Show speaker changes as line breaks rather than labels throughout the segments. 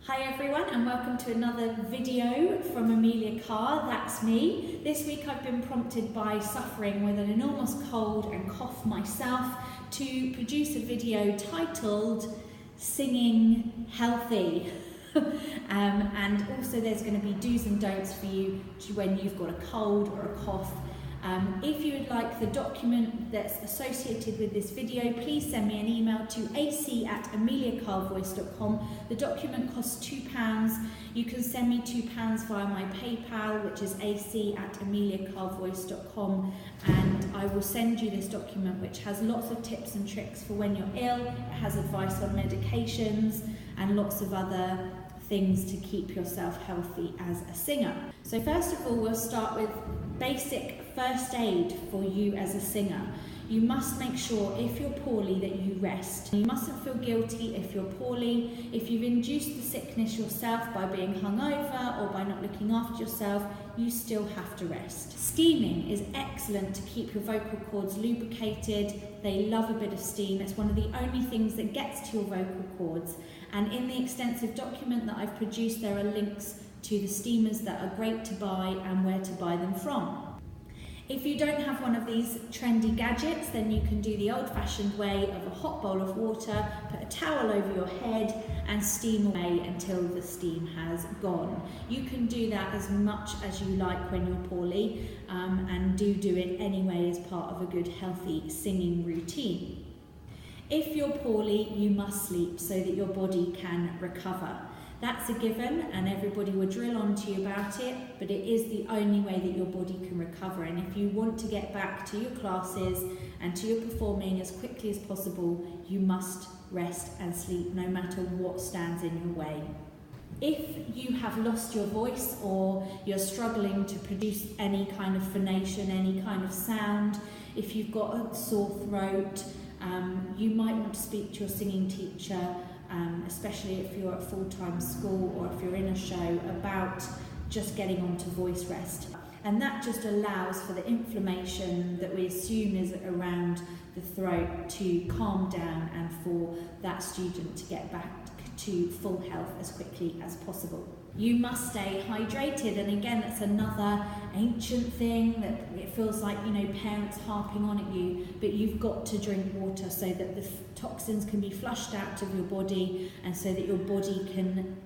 Hi everyone, and welcome to another video from Amelia Carr, that's me. This week I've been prompted by suffering with an enormous cold and cough myself to produce a video titled Singing Healthy. And also there's going to be do's and don'ts for you when you've got a cold or a cough. If you would like the document that's associated with this video, please send me an email to ac@ameliacarvoice.com. The document costs £2. You can send me £2 via my PayPal, which is ac@ameliacarvoice.com, and I will send you this document which has lots of tips and tricks for when you're ill. It has advice on medications and lots of other things to keep yourself healthy as a singer. So first of all, we'll start with basic first aid for you as a singer. You must make sure if you're poorly that you rest. You mustn't feel guilty if you're poorly. If you've induced the sickness yourself by being hungover or by not looking after yourself, you still have to rest. Steaming is excellent to keep your vocal cords lubricated. They love a bit of steam. It's one of the only things that gets to your vocal cords. And in the extensive document that I've produced, there are links to the steamers that are great to buy and where to buy them from. If you don't have one of these trendy gadgets, then you can do the old-fashioned way of a hot bowl of water, put a towel over your head and steam away until the steam has gone. You can do that as much as you like when you're poorly, and do it anyway as part of a good healthy singing routine. If you're poorly, you must sleep so that your body can recover. That's a given, and everybody will drill on to you about it, but it is the only way that your body can recover. And if you want to get back to your classes and to your performing as quickly as possible, you must rest and sleep no matter what stands in your way. If you have lost your voice or you're struggling to produce any kind of phonation, any kind of sound, if you've got a sore throat, you might want to speak to your singing teacher, especially if you're at full-time school or if you're in a show, about just getting on to voice rest. And that just allows for the inflammation that we assume is around the throat to calm down and for that student to get back to full health as quickly as possible. You must stay hydrated, and again that's another ancient thing that it feels like, you know, parents harping on at you, but you've got to drink water so that the toxins can be flushed out of your body and so that your body can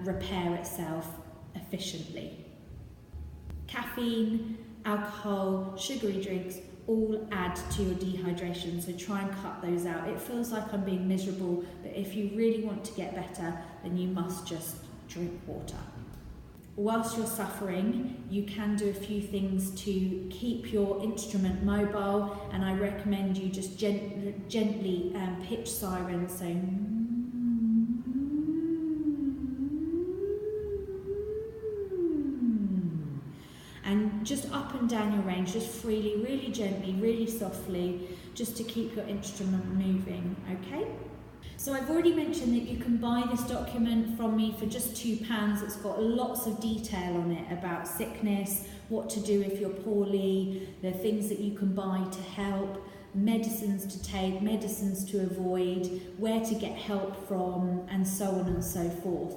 repair itself efficiently. Caffeine, alcohol, sugary drinks all add to your dehydration, so try and cut those out. It feels like I'm being miserable, but if you really want to get better, then you must just drink water. Whilst you're suffering, you can do a few things to keep your instrument mobile, and I recommend you just gently pitch sirens, so and just up and down your range, just freely, really gently, really softly, just to keep your instrument moving, okay? So I've already mentioned that you can buy this document from me for just £2. It's got lots of detail on it about sickness, what to do if you're poorly, the things that you can buy to help, medicines to take, medicines to avoid, where to get help from, and so on and so forth.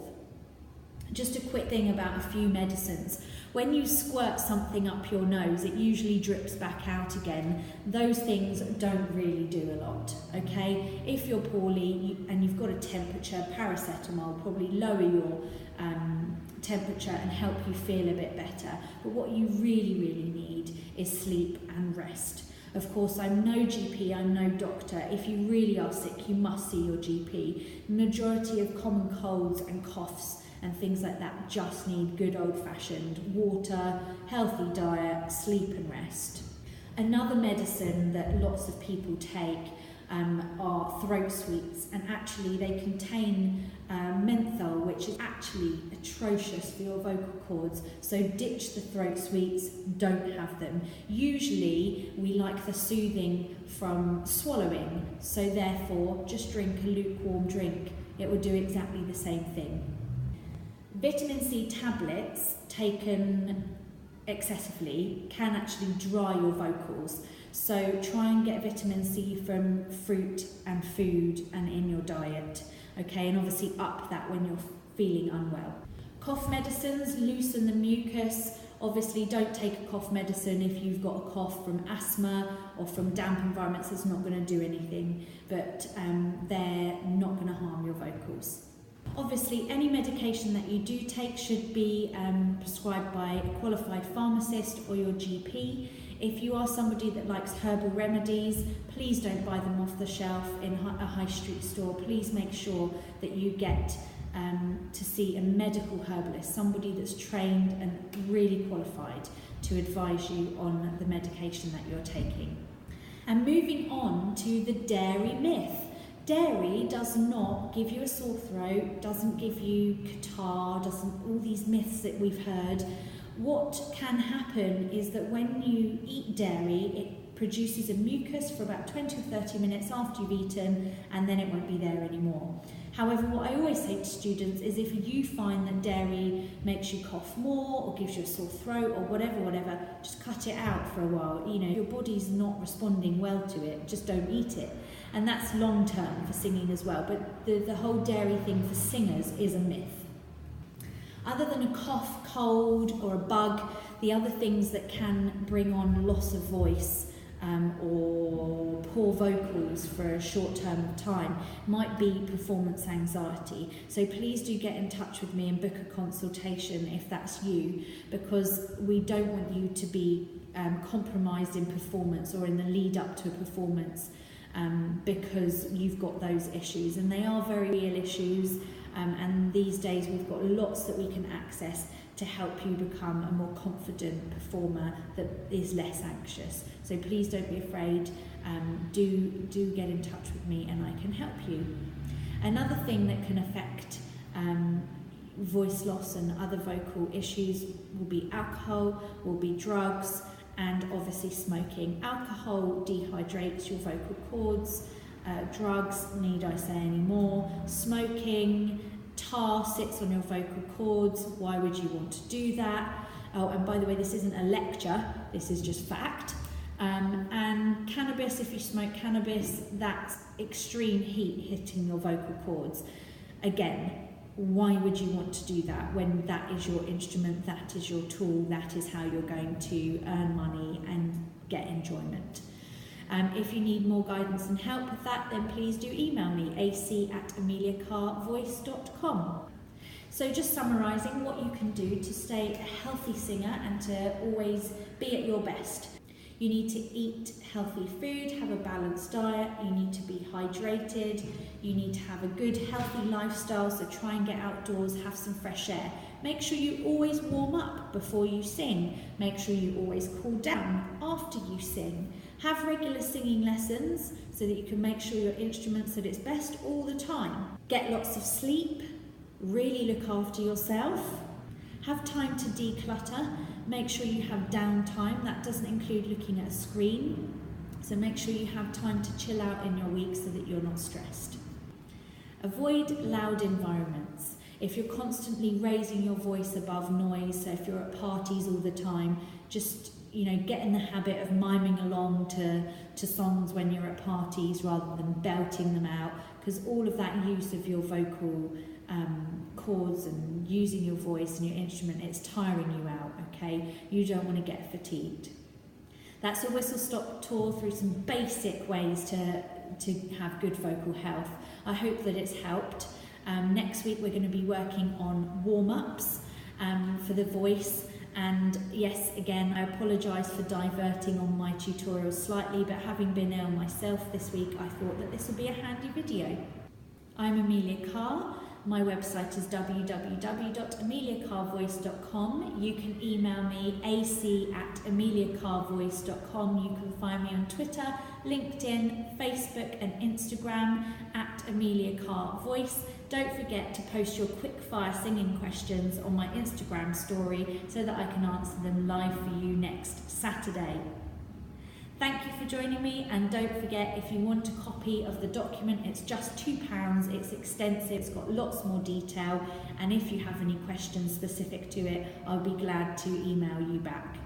Just a quick thing about a few medicines. When you squirt something up your nose, it usually drips back out again. Those things don't really do a lot, okay? If you're poorly and you've got a temperature, paracetamol will probably lower your temperature and help you feel a bit better. But what you really, really need is sleep and rest. Of course, I'm no GP, I'm no doctor. If you really are sick, you must see your GP. The majority of common colds and coughs and things like that just need good old-fashioned water, healthy diet, sleep and rest. Another medicine that lots of people take are throat sweets, and actually they contain menthol, which is actually atrocious for your vocal cords, so ditch the throat sweets, don't have them. Usually we like the soothing from swallowing, so therefore just drink a lukewarm drink. It will do exactly the same thing. Vitamin C tablets taken excessively can actually dry your vocals, so try and get vitamin C from fruit and food and in your diet. okay, and obviously up that when you're feeling unwell. Cough medicines loosen the mucus. Obviously don't take a cough medicine if you've got a cough from asthma or from damp environments. It's not going to do anything, but they're not going to harm your vocals. Obviously, any medication that you do take should be prescribed by a qualified pharmacist or your GP. If you are somebody that likes herbal remedies, please don't buy them off the shelf in a high street store. Please make sure that you get to see a medical herbalist, somebody that's trained and really qualified to advise you on the medication that you're taking. And moving on to the dairy myth. Dairy does not give you a sore throat, doesn't give you catarrh, all these myths that we've heard. What can happen is that when you eat dairy, it produces a mucus for about 20 or 30 minutes after you've eaten, and then it won't be there anymore. However, what I always say to students is if you find that dairy makes you cough more or gives you a sore throat or whatever, just cut it out for a while. You know, your body's not responding well to it, just don't eat it. And that's long term for singing as well, but the whole dairy thing for singers is a myth. Other than a cough, cold or a bug, the other things that can bring on loss of voice or poor vocals for a short term of time might be performance anxiety. So please do get in touch with me and book a consultation if that's you, because we don't want you to be compromised in performance or in the lead up to a performance because you've got those issues, and they are very real issues, and these days we've got lots that we can access to help you become a more confident performer that is less anxious. So please don't be afraid, do get in touch with me and I can help you. Another thing that can affect voice loss and other vocal issues will be alcohol, will be drugs, and obviously smoking. Alcohol dehydrates your vocal cords, drugs, need I say any more, smoking, tar sits on your vocal cords. Why would you want to do that? Oh, and by the way, this isn't a lecture, this is just fact. And cannabis, if you smoke cannabis, that's extreme heat hitting your vocal cords. Again, why would you want to do that when that is your instrument, that is your tool, that is how you're going to earn money and get enjoyment? If you need more guidance and help with that, then please do email me, ac@ameliacarvoice.com. So just summarising what you can do to stay a healthy singer and to always be at your best. You need to eat healthy food, have a balanced diet, you need to be hydrated, you need to have a good healthy lifestyle, so try and get outdoors, have some fresh air. Make sure you always warm up before you sing. Make sure you always cool down after you sing. Have regular singing lessons so that you can make sure your instrument's at its best all the time. Get lots of sleep, really look after yourself. Have time to declutter. Make sure you have downtime. That doesn't include looking at a screen. So make sure you have time to chill out in your week so that you're not stressed. Avoid loud environments. If you're constantly raising your voice above noise, so if you're at parties all the time, just get in the habit of miming along to songs when you're at parties rather than belting them out, because all of that use of your vocal chords and using your voice and your instrument, it's tiring you out, okay? You don't want to get fatigued. That's a whistle-stop tour through some basic ways to have good vocal health. I hope that it's helped. Next week we're going to be working on warm-ups for the voice. And yes, again, I apologise for diverting on my tutorial slightly, but having been ill myself this week, I thought that this would be a handy video. I'm Amelia Carr. My website is www.ameliacarvoice.com. You can email me ac@ameliacarvoice.com. You can find me on Twitter, LinkedIn, Facebook and Instagram @AmeliaCarVoice. Don't forget to post your quick fire singing questions on my Instagram story so that I can answer them live for you next Saturday. Thank you for joining me, and don't forget, if you want a copy of the document, it's just £2, it's extensive, it's got lots more detail, and if you have any questions specific to it, I'll be glad to email you back.